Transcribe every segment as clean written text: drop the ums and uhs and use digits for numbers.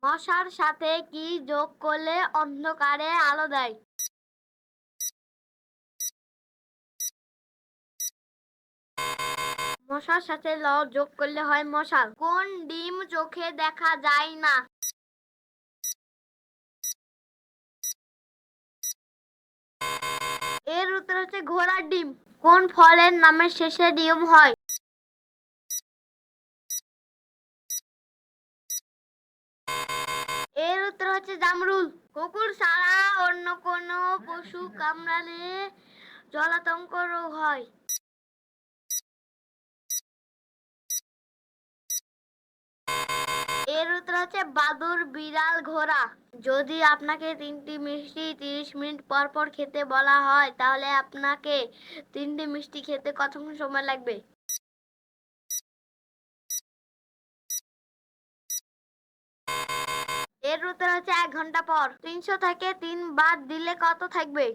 মশার সাথে কি যোগ করলে অন্ধকারে আলো দেয়? মশার সাথে যোগ করলে হয় মশাল। কোন ডিম চোখে দেখা যায় না? এর উত্তর হচ্ছে ঘোড়ার ডিম। কোন ফলের নামের শেষে ডিম হয়? এর উত্তর হচ্ছে জামরুল। কুকুর ছাড়া অন্য কোন পশু কামড়ালে জলাতঙ্ক রোগ হয়? এর উত্তর হচ্ছে বাদুড়, বিড়াল, ঘোড়া। যদি আপনাকে 3টি মিষ্টি 30 মিনিট পর পর খেতে বলা হয় তাহলে আপনাকে 3টি মিষ্টি খেতে কতক্ষণ সময় লাগবে? এর উত্তর হচ্ছে 1 ঘন্টা পর। 300 থেকে 3 বাদ দিলে কত থাকবে?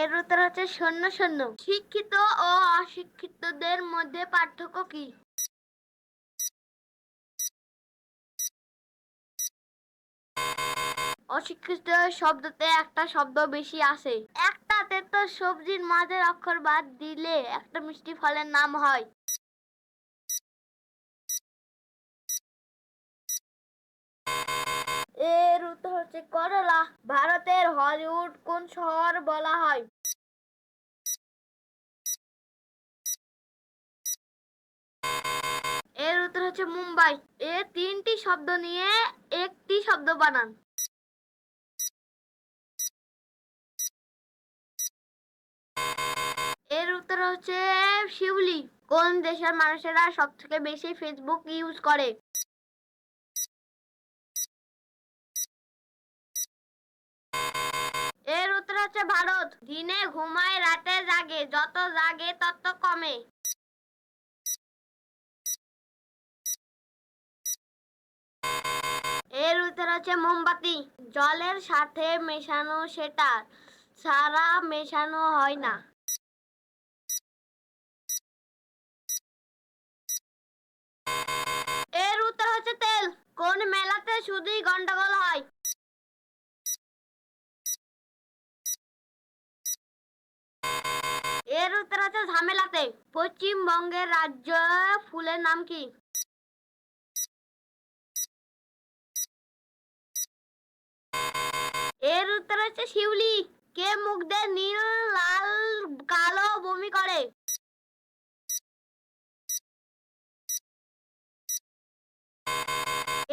এর উত্তর হচ্ছে 0 0। শিক্ষিত ও অশিক্ষিতদের মধ্যে পার্থক্য কি? অশিক্ষিত শব্দতে একটা শব্দ বেশি আছে। একটা তেতো সবজির মাঝের অক্ষর বাদ দিলে একটা মিষ্টি ফলের নাম হয়? এর উত্তর হচ্ছে করলা। ভারতের হলিউড কোন শহর বলা হয়? এর উত্তর হচ্ছে মুম্বাই। এ 3টি শব্দ নিয়ে একটি শব্দ বানান। এর উত্তর হচ্ছে শিউলি। কোন দেশের মানুষেরা সবথেকে বেশি ফেসবুক ইউজ করে? এর উত্তর হচ্ছে ভারত। দিনে ঘুমায় রাতে জাগে, যত জাগে তত কমে। এর উত্তর হচ্ছে মোমবাতি। জলের সাথে মেশানো সেটা ছাড়া মেশানো হয় না। এর উত্তর হচ্ছে তেল। কোন মেলাতে শুধুই গন্ডগোল হয়? এর উত্তর হচ্ছে ঝামেলাতে। পশ্চিমবঙ্গের রাজ্য ফুলের নাম কি? এর উত্তর হচ্ছে শিউলি। কে মুখ দিয়ে নীল, লাল, কালো বমি করে?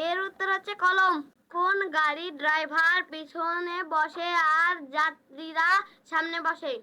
এর উত্তর হচ্ছে কলম। কোন গাড়ির ড্রাইভার পিছনে বসে আর যাত্রীরা সামনে বসে?